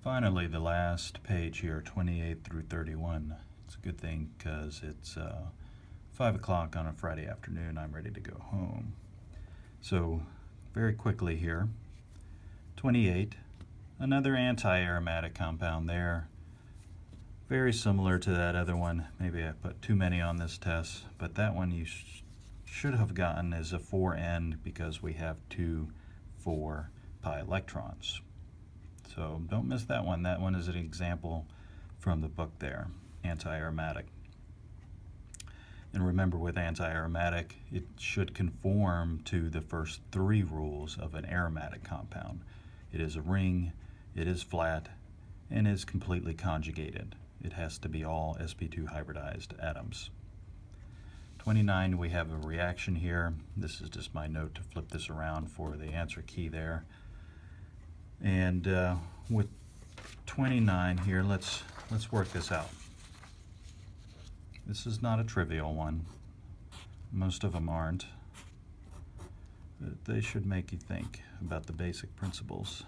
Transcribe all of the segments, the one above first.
Finally, the last page here, 28 through 31. It's a good thing because it's 5 o'clock on a Friday afternoon. I'm ready to go home. So, very quickly here, 28, another anti-aromatic compound there. Very similar to that other one. Maybe I put too many on this test, but that one you should have gotten is a 4N because we have two 4 pi electrons. So don't miss that one. That one is an example from the book there, anti-aromatic. And remember, with anti-aromatic, it should conform to the first 3 rules of an aromatic compound. It is a ring, it is flat, and is completely conjugated. It has to be all sp2 hybridized atoms. 29, we have a reaction here. This is just my note to flip this around for the answer key there. And with 29 here, let's work this out. This is not a trivial one. Most of them aren't. But they should make you think about the basic principles.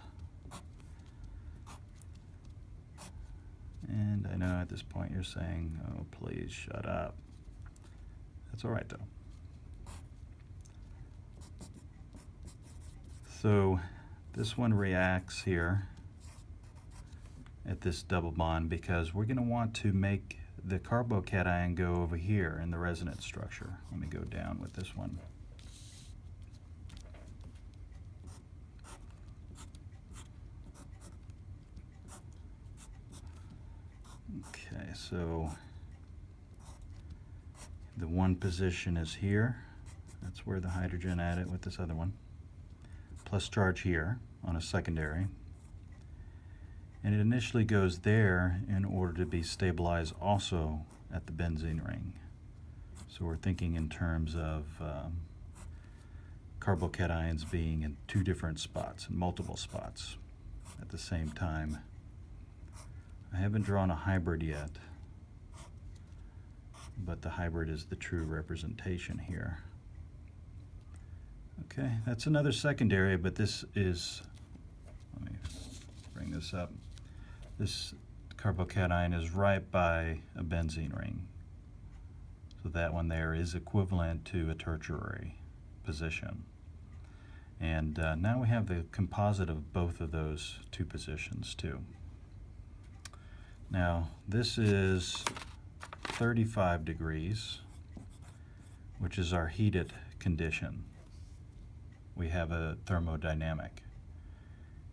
And I know at this point you're saying, oh, please shut up. That's all right, though. So this one reacts here at this double bond because we're going to want to make the carbocation go over here in the resonance structure. Let me go down with this one. Okay, so the one position is here. That's where the hydrogen added with this other one. Plus charge here on a secondary. And it initially goes there in order to be stabilized also at the benzene ring. So we're thinking in terms of carbocations being in 2 different spots, in multiple spots at the same time. I haven't drawn a hybrid yet, but the hybrid is the true representation here. Okay, that's another secondary, but this is, let me bring this up. This carbocation is right by a benzene ring. So that one there is equivalent to a tertiary position. And now we have the composite of both of those 2 positions too. Now this is 35 degrees, which is our heated condition. We have a thermodynamic.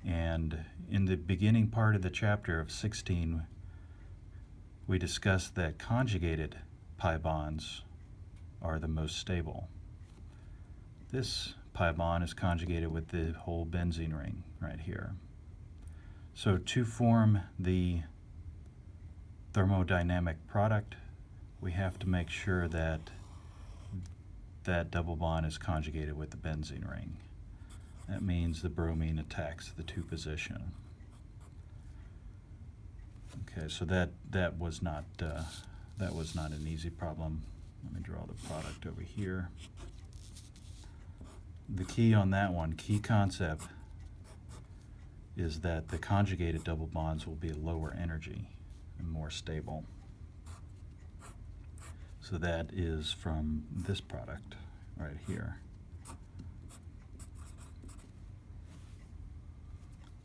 And in the beginning part of the chapter of 16, we discussed that conjugated pi bonds are the most stable. This pi bond is conjugated with the whole benzene ring right here. So to form the thermodynamic product, we have to make sure that that double bond is conjugated with the benzene ring. That means the bromine attacks the 2 position. Okay, so that was not an easy problem. Let me draw the product over here. The key on that one, key concept, is that the conjugated double bonds will be lower energy and more stable. So that is from this product right here.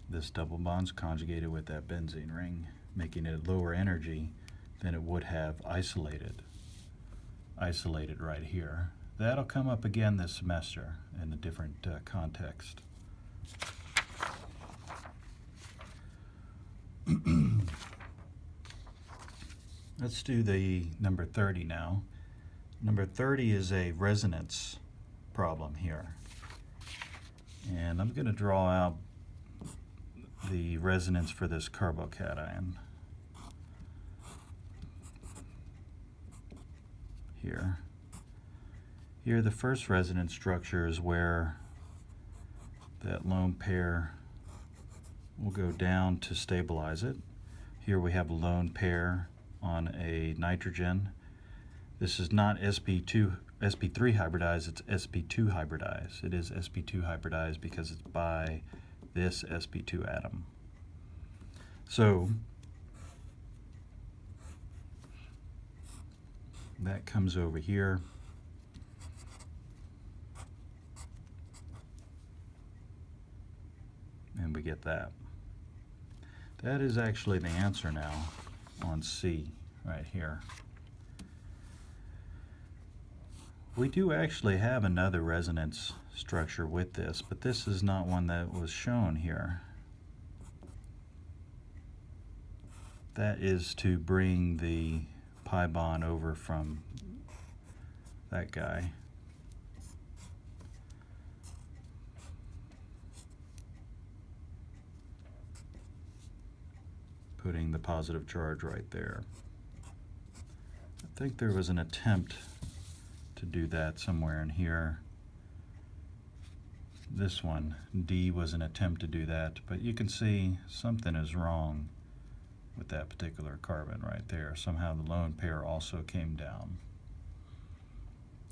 This double bond's conjugated with that benzene ring, making it lower energy than it would have isolated right here. That'll come up again this semester in a different context. Let's do the number 30 now. Number 30 is a resonance problem here. And I'm going to draw out the resonance for this carbocation here. Here the first resonance structure is where that lone pair will go down to stabilize it. Here we have a lone pair on a nitrogen. This is not sp3 hybridized, it's sp2 hybridized. It is sp2 hybridized because it's by this sp2 atom. So that comes over here. And we get that. That is actually the answer now on C right here. We do actually have another resonance structure with this, but this is not one that was shown here. That is to bring the pi bond over from that guy. Putting the positive charge right there. I think there was an attempt to do that somewhere in here. This one, D, was an attempt to do that, but you can see something is wrong with that particular carbon right there. Somehow the lone pair also came down.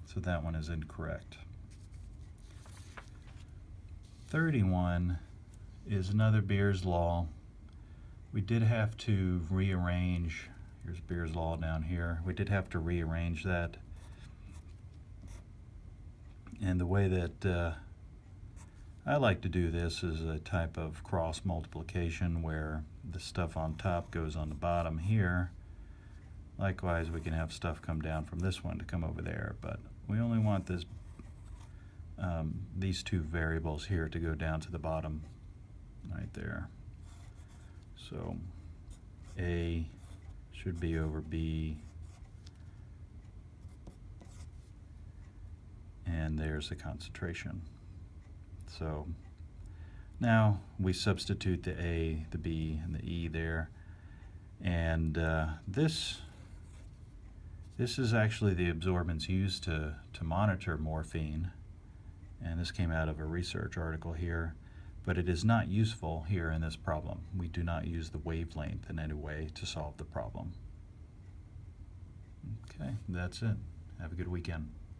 So that one is incorrect. 31 is another Beer's law. We did have to rearrange, here's Beer's law down here, we did have to rearrange that. And the way that I like to do this is a type of cross multiplication where the stuff on top goes on the bottom here. Likewise, we can have stuff come down from this one to come over there, but we only want this these two variables here to go down to the bottom right there. So A should be over B, and there's the concentration. So now we substitute the A, the B, and the E there, and this is actually the absorbance used to monitor morphine, and this came out of a research article here, but it is not useful here in this problem. We do not use the wavelength in any way to solve the problem. Okay, that's it. Have a good weekend.